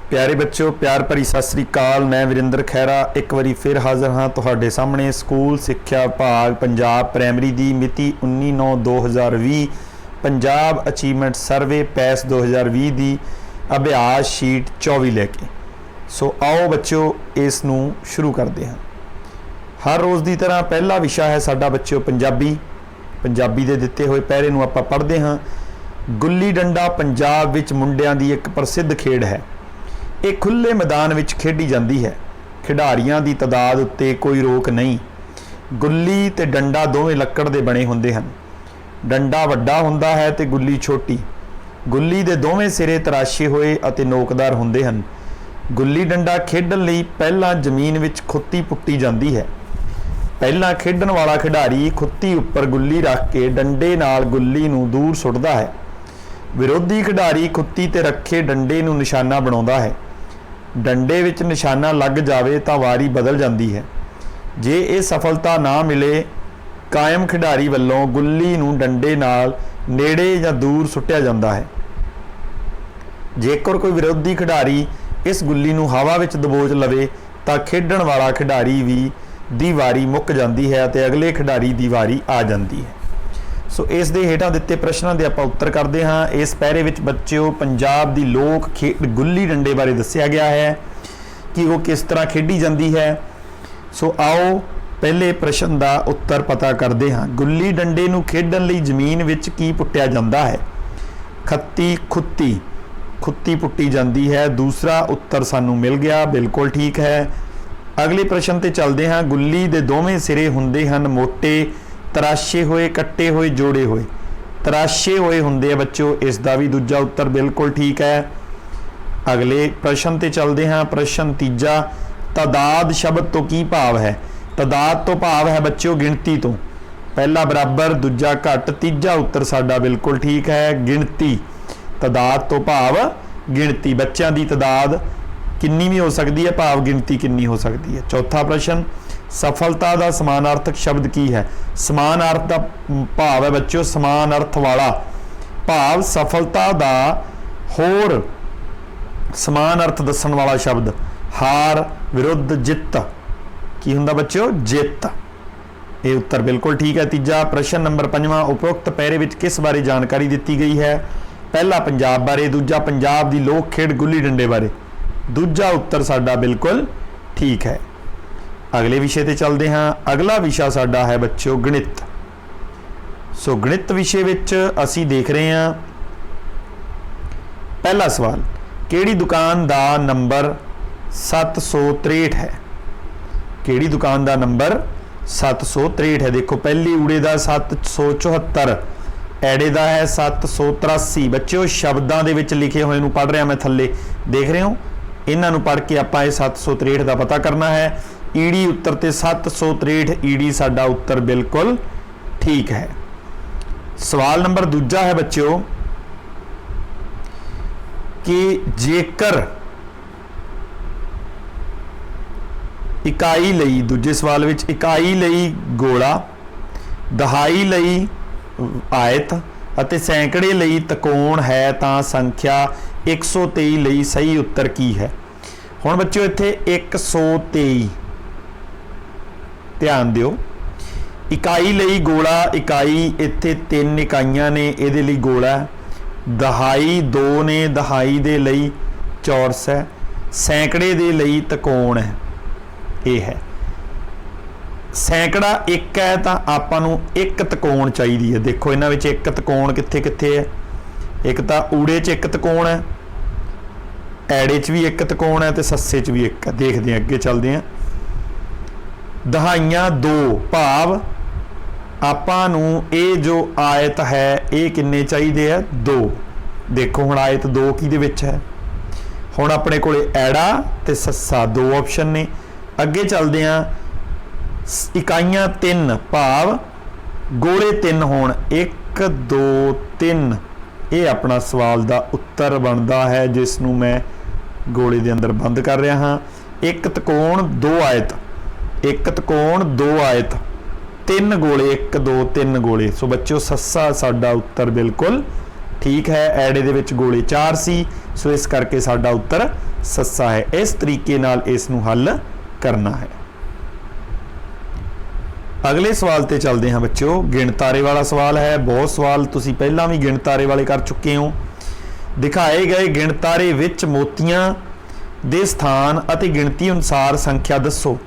प्यारे बच्चों, प्यार भरी सत श्री अकाल। मैं विरेंद्र खैरा एक बारी फिर हाज़र हाँ तुहाडे सामने। स्कूल सिक्ख्या विभाग पंजाब प्राइमरी दी मिति 19/9/2020 पंजाब अचीवमेंट सर्वे पैस 2020 दी अभ्यास शीट 24 लैके। सो आओ बच्चों इस नूं शुरू करते हैं। हर रोज़ की तरह पहला विषय है साडा बच्चों पंजाबी। पंजाबी दे दिते हुए पैरे नूं आपां पढ़दे हाँ। गुल्ली डंडा पंजाब विच मुंडियां दी एक प्रसिद्ध खेड है। ਇਹ खुले मैदान ਵਿੱਚ ਖੇਡੀ ਜਾਂਦੀ है। खिडारियों की तादाद उत्ते कोई रोक नहीं। गुल्ली ते डंडा दोवें लक्कड़ दे बने हुंदे हन। डंडा वड्डा हुंदा है ते गुल्ली छोटी। गुल्ली दे दोवें सिरे तराशे होए अते नोकदार हुंदे हन। गुल्ली डंडा खेडण लई पहलां जमीन विच खुत्ती पुट्टी जांदी है। पहलां खेडण वाला खिडारी खुत्ती उपर गुल्ली रख के डंडे नाल गुल्ली नूं दूर सुੱਟਦਾ है। विरोधी खिडारी खुत्ती ते रखे डंडे नूं निशाना बनाउंदा है। डंडे विच निशाना लग जाए तो वारी बदल जाती है। जे ये सफलता ना मिले कायम खिडारी वालों गुल्ली नूं डंडे नाल नेड़े या दूर सुੱਟਿਆ जाता है। जेकर कोई विरोधी खिडारी इस गुल्ली नूं हवा विच दबोच लवे तो खेडण वाला खिडारी भी दी वारी मुक जाती है ते अगले खिडारी दी वारी आ जाती है। सो इस दे हेठां दिते प्रश्नां दे आपां उत्तर करते हाँ। इस पैरे विच बच्चों पंजाब दी लोक खेड गुल्ली डंडे बारे दस्सिया गया है कि वो किस तरह खेडी जाती है। सो आओ पहले प्रश्न का उत्तर पता करते हाँ। गुल्ली डंडे नूं खेडण लई जमीन विच की पुट्टिया जाता है? खत्ती खुत्ती खुत्ती पुट्टी जाती है। दूसरा उत्तर सानू मिल गया, बिल्कुल ठीक है। अगले प्रश्न ते चलते हाँ। गुल्ली दे दोवें सिरे हुंदे हन मोटे, तराशे हुए, कट्टे हुए, जोड़े हुए। तराशे हुए होंगे बच्चों, इसका भी दूजा उत्तर बिल्कुल ठीक है। अगले प्रश्न ते चलते हाँ। प्रश्न तीजा, तादाद शब्द तो की भाव है? तादाद तो भाव है बच्चों गिनती तो। पहला बराबर, दूजा घट, तीजा उत्तर साडा बिल्कुल ठीक है गिनती। तादाद तो भाव गिनती। बच्चों की तादाद कितनी भी हो सकती है, भाव गिनती कितनी हो सकती है। चौथा प्रश्न, सफलता का समानार्थक शब्द की है? समान अर्थ का भाव है बच्चों समान अर्थ वाला भाव। सफलता का होर समान अर्थ दसन वाला शब्द हार, विरुद्ध, जित की हुंदा बच्चों? जित। ये उत्तर बिल्कुल ठीक है। तीजा प्रश्न नंबर 5वां, उपरोक्त पैरे विच किस बारे जानकारी दी गई है? पहला पंजाब बारे, दूजा पंजाब की लोक खेड गुल्ली डंडे बारे। दूजा उत्तर साडा बिल्कुल ठीक है। अगले विषय ते चलते हाँ। अगला विषय साडा है बच्चों गणित। सो गणित विषय विच असी देख रहे हैं पहला सवाल, केड़ी दुकान का नंबर 763 है? केड़ी दुकान का नंबर 763 है? देखो पहली ऊड़े का 774, ऐड़े का है 783। बच्चों शब्दों के विच लिखे हुए नूं पढ़ रहा मैं, थल्ले देख रहे हो। इन्हां नूं पढ़ के आपां 763 का पता करना है। ईडी उत्तर ते 763 ईडी साडा उत्तर बिल्कुल ठीक है। सवाल नंबर दूजा है बच्चों कि जेकर इकाई लई, दूजे सवाल विच इकाई लई गोला, दहाई लई आयत अते सैकड़े लई त्रिकोण है तां संख्या 123 लई सही उत्तर की है? हुण बच्चों इत्थे 123 ध्यान दिओ। इकाई लई गोला, इकाई इत्थे 3 इकाइयां ने, इहदे लई गोला। दहाई 2 ने, दहाई दे लई चौरस है। सैकड़े दे लई त्रिकोण है। ये है सैकड़ा 1 है तो आपां नूं 1 त्रिकोण चाहिदी है। देखो इन्हां विच 1 त्रिकोण कित्थे कित्थे है? एक तो ऊड़े च 1 त्रिकोण है, ऐड़े च भी 1 त्रिकोण है, तो सस्से च भी 1 है। देखते हैं अगे चलते हैं। दहाइयां 2 भाव आपां नूं ये जो आयत है ये किन्ने चाहिए है? 2। देखो हुण आयत 2 किहदे विच है? हुण अपने कोले ऐड़ा ते सस्सा 2 ऑप्शन ने। अगे चलते हैं। इकाइयां 3 भाव गोले 3 होण 1 2 3। ये अपना सवाल का उत्तर बनता है जिसनों मैं गोले के अंदर बंद कर रहा हाँ। 1 त्रिकोण 2 आयत, 1 त्रिकोण 2 आयत, 3 गोले 1 2 3 गोले। सो बच्चों सस्सा साडा उत्तर बिल्कुल ठीक है। ऐड़े दे विच गोले 4 सी, सो इस करके साडा उत्तर सस्सा है। इस तरीके नाल इस नूं हल करना है। अगले सवाल ते चलते हैं बच्चों। गिणतारे वाला सवाल है। बहुत सवाल तुसीं पहलां भी गिणतारे वाले कर चुके हो। दिखाए गए गिणतारे विच मोतियां दे स्थान अते गिणती अनुसार संख्या दसो।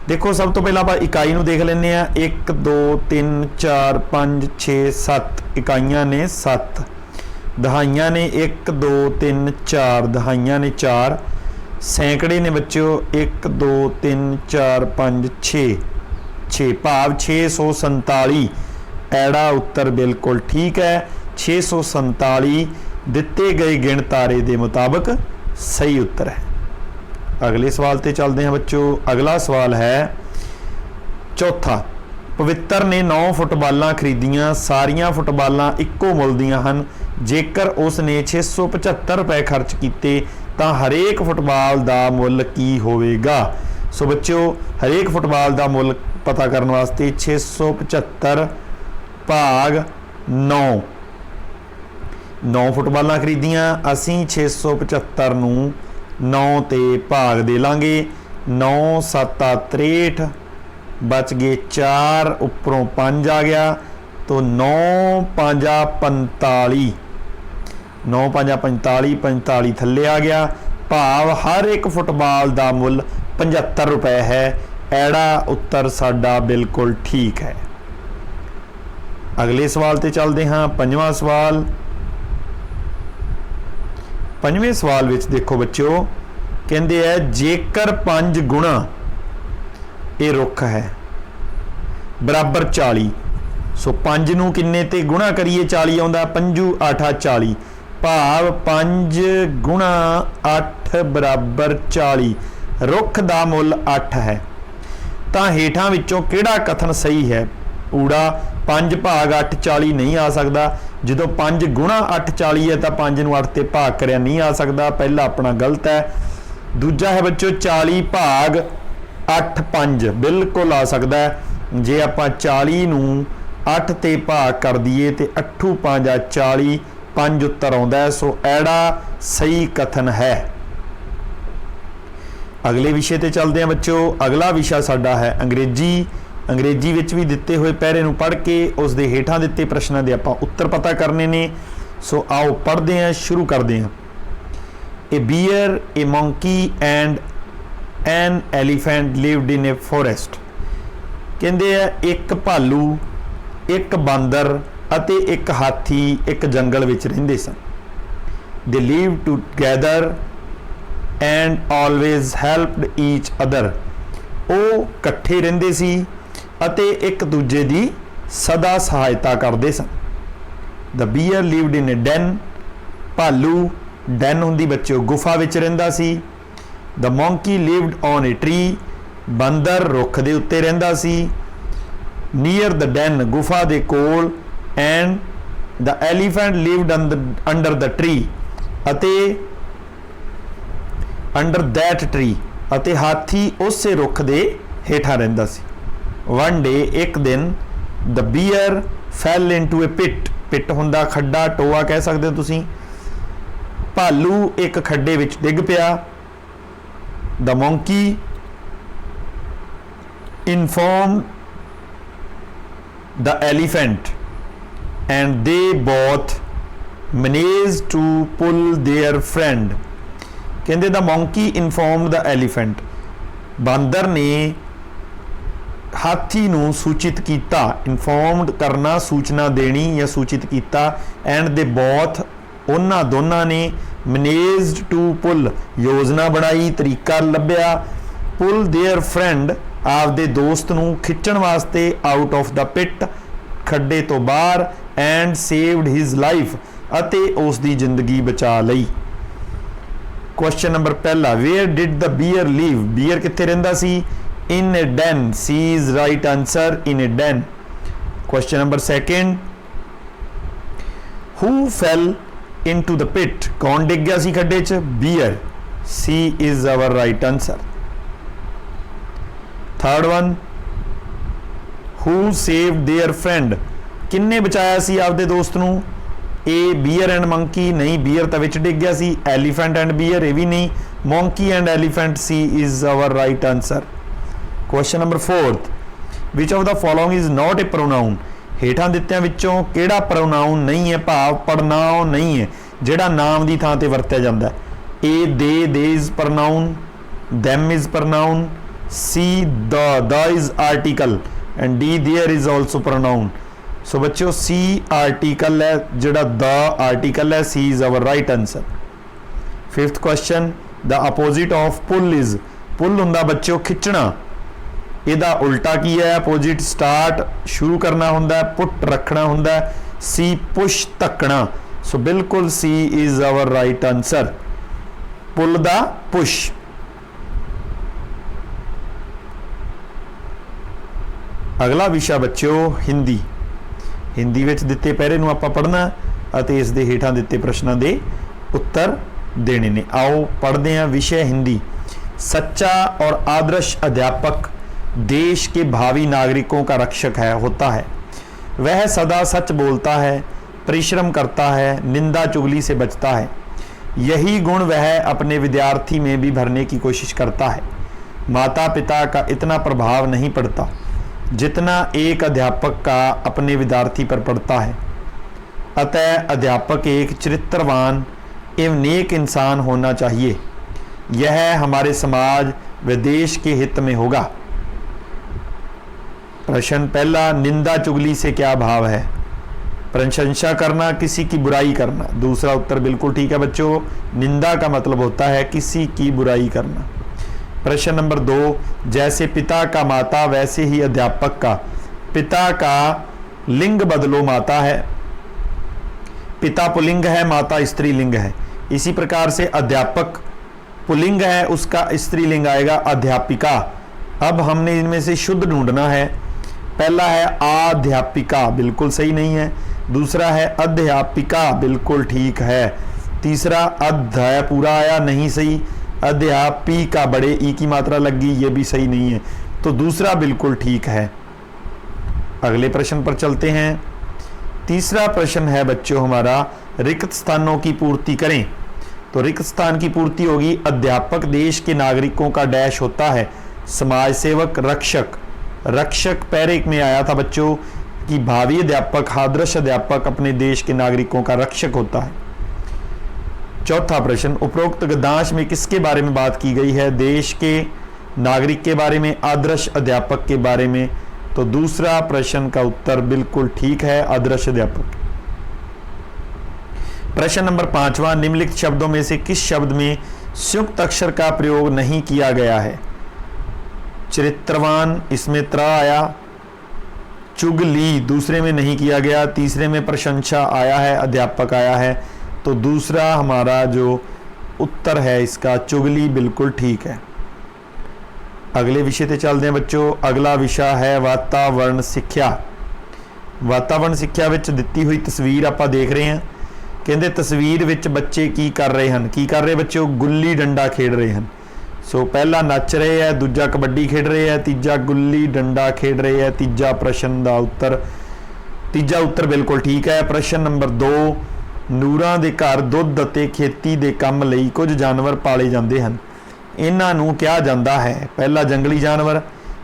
देखो सब तो पहला आप इकाई नूं देख लैंदे आ। 1 2 3 4 5 6 7 इकाइयां ने 7, दहाइयां ने 1 2 3 4, दहाइयां ने 4, सैकड़े ने बच्चों 1 2 3 4 5 6 भाव 647। ऐड़ा उत्तर बिल्कुल ठीक है। 647 दिते गए गिणतारे के मुताबिक सही उत्तर है। अगले सवाल ते चलते हैं बच्चों। अगला सवाल है चौथा। पवित्र ने 9 फुटबालां खरीदियां, सारियां फुटबालां इक्को मुल दियां हन। जेकर उसने 675 रुपए खर्च किए तो हरेक फुटबाल का मुल की होवेगा। सो बच्चों हरेक फुटबाल का मुल पता करने वास्ते 675 भाग 9 फुटबालां खरीदियां, असी 675 नूं 9 ते भाग दे लांगे। 9 7 63 बच गए 4, उपरों 5 आ गया तो 9 5 45, 9 5 45, 45 थल्ले आ गया। भाव हर एक फुटबाल का मुल 75 रुपए है। ऐड़ा उत्तर साडा बिल्कुल ठीक है। अगले सवाल ते चलते हाँ। पंजवां सवाल। पंजवें सवाल विच देखो बच्चों कहते हैं जेकर 5 गुणा ये रुख है बराबर 40। सो 5 नूं किन्ने ते गुणा करिए 40 आउंदा। 5 8 40 भाव 5 गुणा 8 बराबर 40। रुख दा मुल 8 है। तो हेठां विचों किहड़ा कथन सही है? ऊड़ा 5 भाग 8 40 नहीं आ सकता। जो 5 गुणा 8 40 है तो 5 नूं 8 ते भाग करया नहीं आ सकता। पहला अपना गलत है। दूजा है बच्चों 40 भाग 8 5 बिल्कुल आ सकता है। जे आप 40 नूं 8 ते भाग कर दिए तो 8 5 40, 5 उत्तर आउंदा है। सो ऐड़ा सही कथन है। अगले विषय ते चलते हैं बच्चों। अगला विषय साडा है अंग्रेजी। अंग्रेजी विच भी दिते हुए पैरे नूं पढ़ के उस दे हेठां दिते प्रश्नां दे आपां उत्तर पता करने ने। सो आओ पढ़ते हैं, शुरू करते हैं। A bear, a monkey and an elephant lived in a forest. कहते हैं एक भालू, एक बांदर अते एक हाथी एक जंगल विच रहिंदे सन। They live together and always helped each other. ਉਹ ਇਕੱਠੇ ਰਹਿੰਦੇ ਸੀ ਅਤੇ ਇੱਕ ਦੂਜੇ ਦੀ ਸਦਾ ਸਹਾਇਤਾ ਕਰਦੇ ਸਨ। The bear lived in a den. ਭਾਲੂ ਡੈਨ ਹੁੰਦੀ ਬੱਚਿਓ ਗੁਫਾ ਵਿੱਚ ਰਹਿੰਦਾ ਸੀ। The monkey lived on a tree. ਬਾਂਦਰ ਰੁੱਖ ਦੇ ਉੱਤੇ ਰਹਿੰਦਾ ਸੀ। ਨੀਅਰ ਦ ਡੈਨ ਗੁਫਾ ਦੇ ਕੋਲ। And the elephant lived under the tree ਅਤੇ ਅੰਡਰ ਦੈਟ ਟਰੀ ਅਤੇ ਹਾਥੀ ਉਸੇ ਰੁੱਖ ਦੇ ਹੇਠਾਂ ਰਹਿੰਦਾ ਸੀ। ਵਨ ਡੇ ਇੱਕ ਦਿਨ ਦ ਬੀਅਰ ਫੈਲ ਇਨਟੂ ਅ ਪਿਟ। ਪਿਟ ਹੁੰਦਾ ਖੱਡਾ, ਟੋਆ ਕਹਿ ਸਕਦੇ ਹੋ ਤੁਸੀਂ। ਭਾਲੂ ਇੱਕ ਖੱਡੇ ਵਿੱਚ ਡਿੱਗ ਪਿਆ। The monkey informed the elephant and they both manage to pull their friend. कहते the monkey inform the elephant. बांदर ने हाथी नूं सूचित किया। इनफॉर्मड करना, सूचना देनी या सूचित किया। एंड दे बोथ उन्हां दोनों ने मैनेज्ड टू पुल योजना बनाई, तरीका लभ्या। पुल देयर फ्रेंड आपदे दोस्त नूं खिच्चण वास्ते आउट ऑफ द पिट खड्डे तो बाहर। एंड सेव्ड हिज लाइफ अते उस दी जिंदगी बचा लई। क्वेश्चन नंबर पहला where did the bear live. Bear कित्थे रहिंदा सी? In a den. C is right answer, in a den. Question number second who fell into the pit. कौन डिग गया सी खड्डे च? Bear. C is our right answer. Third one who saved their friend. किन्ने बचाया सी आपदे दोस्त नूं? ए बीयर एंड मंकी, नहीं बीयर तो विच डिग गया सी। एलीफेंट एंड बीयर, ये भी नहीं। Monkey and elephant, C is our right answer. Question number 4, which of the following is not a pronoun. हेठां दित्तियां विचों किहड़ा प्रोनाउन नहीं है, भाव पड़नाउन नहीं है जिहड़ा नाम दी थां ते वरतिया जांदा है। ए they is pronoun, them is pronoun, C the is article and D there is also pronoun। so बच्चों C article है, जिहड़ा the article है, C is our right answer। 5th question, the opposite of pull is। pull हुंदा बच्चों खिंचना, इहदा उल्टा की है अपोजिट। स्टार्ट शुरू करना हुंदा है, पुट रखना हुंदा है। C push धक्कना। सो बिल्कुल C is our right answer। पुल दा पुश। अगला विषय बच्चों हिंदी। हिंदी विच दिते पैरे नूं आपां पढ़ना अते इस दे हेठां दिते प्रश्नां दे उत्तर देने ने। आओ पढ़ते हैं विषय हिंदी। सच्चा और आदर्श अध्यापक देश के भावी नागरिकों का रक्षक होता है। वह सदा सच बोलता है, परिश्रम करता है, निंदा चुगली से बचता है। यही गुण वह अपने विद्यार्थी में भी भरने की कोशिश करता है। माता पिता का इतना प्रभाव नहीं पड़ता जितना एक अध्यापक का अपने विद्यार्थी पर पड़ता है। अतः अध्यापक एक चरित्रवान एवं नेक इंसान होना चाहिए। यह हमारे समाज व देश के हित में होगा। प्रश्न पहला, निंदा चुगली से क्या भाव है? प्रशंसा करना, किसी की बुराई करना। दूसरा उत्तर बिल्कुल ठीक है बच्चों, निंदा का मतलब होता है किसी की बुराई करना। प्रश्न नंबर 2, जैसे पिता का माता वैसे ही अध्यापक का। पिता का लिंग बदलो माता है, पिता पुल्लिंग है, माता स्त्रीलिंग है। इसी प्रकार से अध्यापक पुल्लिंग है, उसका स्त्रीलिंग आएगा अध्यापिका। अब हमने इनमें से शुद्ध ढूंढना है। पहला है अध्यापिका, बिल्कुल सही नहीं है। दूसरा है अध्यापिका, बिल्कुल ठीक है। तीसरा अध्याय पूरा आया, नहीं सही। अध्यापिका बड़े ई की मात्रा लग गई, ये भी सही नहीं है। तो दूसरा बिल्कुल ठीक है। अगले प्रश्न पर चलते हैं। तीसरा प्रश्न है बच्चों हमारा, रिक्त स्थानों की पूर्ति करें। तो रिक्त स्थान की पूर्ति होगी, अध्यापक देश के नागरिकों का डैश होता है, समाज सेवक, रक्षक। रक्षक पैरे में आया था बच्चों कि भावी अध्यापक, आदर्श अध्यापक अपने देश के नागरिकों का रक्षक होता है। चौथा प्रश्न, उपरोक्त गद्यांश में किसके बारे में बात की गई है? देश के नागरिक के बारे में, आदर्श अध्यापक के बारे में। तो दूसरा प्रश्न का उत्तर बिल्कुल ठीक है, आदर्श अध्यापक। प्रश्न नंबर 5वां, निम्नलिखित शब्दों में से किस शब्द में संयुक्त अक्षर का प्रयोग नहीं किया गया है? चरित्रवान, इसमें त्र आया। चुगली दूसरे में नहीं किया गया। तीसरे में प्रशंसा आया है, अध्यापक आया है। तो दूसरा हमारा जो उत्तर है इसका चुगली बिल्कुल ठीक है। अगले विषय पे चलते हैं बच्चों। अगला विषय है वातावरण सिक्ख्या। वातावरण सिक्ख्या विच दिती हुई तस्वीर आप देख रहे हैं। कहते तस्वीर विच बच्चे की कर रहे हैं, की कर रहे बच्चों? गुल्ली डंडा खेड रहे हैं। सो पहला नच रहे हैं, दूजा कबड्डी खेड रहे हैं, तीजा गुल्ली डंडा खेड रहे हैं। तीजा प्रश्न का उत्तर, तीजा उत्तर बिल्कुल ठीक है। प्रश्न नंबर 2, ਨੂਰਾਂ ਦੇ ਘਰ ਦੁੱਧ ਅਤੇ ਖੇਤੀ ਦੇ ਕੰਮ ਲਈ ਕੁਝ ਜਾਨਵਰ ਪਾਲੇ ਜਾਂਦੇ ਹਨ। ਇਹਨਾਂ ਨੂੰ ਕਿਹਾ ਜਾਂਦਾ ਹੈ? ਪਹਿਲਾ ਜੰਗਲੀ ਜਾਨਵਰ,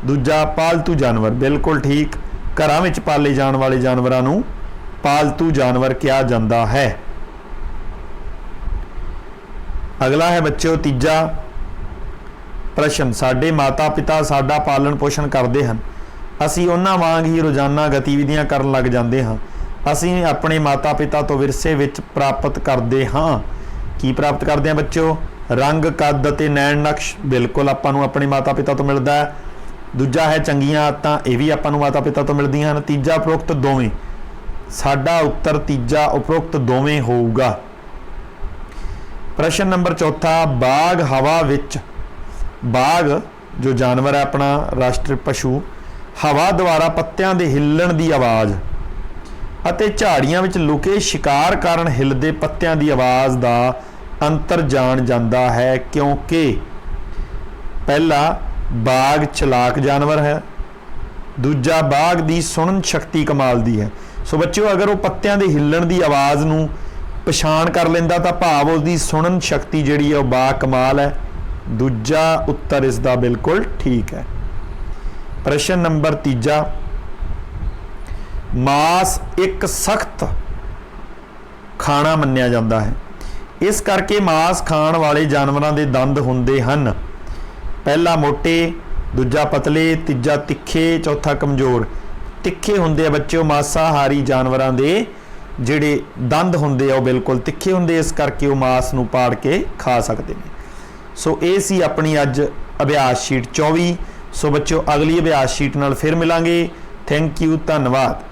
ਦੂਜਾ ਪਾਲਤੂ ਜਾਨਵਰ। ਬਿਲਕੁਲ ਠੀਕ, ਘਰਾਂ ਵਿੱਚ ਪਾਲੇ ਜਾਣ ਵਾਲੇ ਜਾਨਵਰਾਂ ਨੂੰ ਪਾਲਤੂ ਜਾਨਵਰ ਕਿਹਾ ਜਾਂਦਾ ਹੈ। ਅਗਲਾ ਹੈ ਬੱਚਿਓ ਤੀਜਾ ਪ੍ਰਸ਼ਨ, ਸਾਡੇ ਮਾਤਾ ਪਿਤਾ ਸਾਡਾ ਪਾਲਣ ਪੋਸ਼ਣ ਕਰਦੇ ਹਨ, ਅਸੀਂ ਉਹਨਾਂ ਵਾਂਗ ਹੀ ਰੋਜ਼ਾਨਾ ਗਤੀਵਿਧੀਆਂ ਕਰਨ ਲੱਗ ਜਾਂਦੇ ਹਾਂ। ਅਸੀਂ ਆਪਣੇ ਮਾਤਾ ਪਿਤਾ ਤੋਂ ਵਿਰਸੇ ਵਿੱਚ ਪ੍ਰਾਪਤ ਕਰਦੇ ਹਾਂ। ਕੀ ਪ੍ਰਾਪਤ ਕਰਦੇ ਹਾਂ ਬੱਚਿਓ? ਰੰਗ, ਕੱਦ ਅਤੇ ਨੈਣ ਨਕਸ਼, ਬਿਲਕੁਲ ਆਪਾਂ ਨੂੰ ਆਪਣੇ ਮਾਤਾ ਪਿਤਾ ਤੋਂ ਮਿਲਦਾ ਹੈ। ਦੂਜਾ ਹੈ ਚੰਗੀਆਂ ਆਦਤਾਂ, ਇਹ ਵੀ ਆਪਾਂ ਨੂੰ ਮਾਤਾ ਪਿਤਾ ਤੋਂ ਮਿਲਦੀਆਂ ਹਨ। ਤੀਜਾ ਉਪਰੋਕਤ ਦੋਵੇਂ। ਸਾਡਾ ਉੱਤਰ ਤੀਜਾ ਉਪਰੋਕਤ ਦੋਵੇਂ ਹੋਊਗਾ। ਪ੍ਰਸ਼ਨ ਨੰਬਰ 4, ਬਾਗ ਹਵਾ ਵਿੱਚ। ਬਾਗ ਜੋ ਜਾਨਵਰ ਹੈ ਆਪਣਾ ਰਾਸ਼ਟਰੀ ਪਸ਼ੂ, ਹਵਾ ਦੁਆਰਾ ਪੱਤਿਆਂ ਦੇ ਹਿੱਲਣ ਦੀ ਆਵਾਜ਼ ਅਤੇ ਝਾੜੀਆਂ ਵਿੱਚ ਲੁਕੇ ਸ਼ਿਕਾਰ ਕਾਰਨ ਹਿੱਲਦੇ ਪੱਤਿਆਂ ਦੀ ਆਵਾਜ਼ ਦਾ ਅੰਤਰ ਜਾਣ ਜਾਂਦਾ ਹੈ, ਕਿਉਂਕਿ ਪਹਿਲਾ ਬਾਗ ਚਲਾਕ ਜਾਨਵਰ ਹੈ, ਦੂਜਾ ਬਾਗ ਦੀ ਸੁਣਨ ਸ਼ਕਤੀ ਕਮਾਲ ਦੀ ਹੈ। ਸੋ ਬੱਚਿਓ, ਅਗਰ ਉਹ ਪੱਤਿਆਂ ਦੇ ਹਿੱਲਣ ਦੀ ਆਵਾਜ਼ ਨੂੰ ਪਛਾਣ ਕਰ ਲੈਂਦਾ ਤਾਂ ਭਾਵ ਉਹਦੀ ਸੁਣਨ ਸ਼ਕਤੀ ਜਿਹੜੀ ਹੈ ਉਹ ਬਾ ਕਮਾਲ ਹੈ। ਦੂਜਾ ਉੱਤਰ ਇਸ ਦਾ ਬਿਲਕੁਲ ਠੀਕ ਹੈ। ਪ੍ਰਸ਼ਨ ਨੰਬਰ 3, ਮਾਸ ਇੱਕ ਸਖਤ ਖਾਣਾ ਮੰਨਿਆ ਜਾਂਦਾ ਹੈ, ਇਸ ਕਰਕੇ ਮਾਸ ਖਾਣ ਵਾਲੇ ਜਾਨਵਰਾਂ ਦੇ ਦੰਦ ਹੁੰਦੇ ਹਨ। ਪਹਿਲਾ ਮੋਟੇ, ਦੂਜਾ ਪਤਲੇ, ਤੀਜਾ ਤਿੱਖੇ, ਚੌਥਾ ਕਮਜ਼ੋਰ। ਤਿੱਖੇ ਹੁੰਦੇ ਆ ਬੱਚਿਓ, ਮਾਸਾਹਾਰੀ ਜਾਨਵਰਾਂ ਦੇ ਜਿਹੜੇ ਦੰਦ ਹੁੰਦੇ ਆ ਉਹ ਬਿਲਕੁਲ ਤਿੱਖੇ ਹੁੰਦੇ, ਇਸ ਕਰਕੇ ਉਹ ਮਾਸ ਨੂੰ ਪਾੜ ਕੇ ਖਾ ਸਕਦੇ ਨੇ। ਸੋ ਇਹ ਸੀ ਆਪਣੀ ਅੱਜ ਅਭਿਆਸ ਸ਼ੀਟ 24। ਸੋ ਬੱਚਿਓ, ਅਗਲੀ ਅਭਿਆਸ ਸ਼ੀਟ ਨਾਲ ਫਿਰ ਮਿਲਾਂਗੇ। ਥੈਂਕ ਯੂ, ਧੰਨਵਾਦ।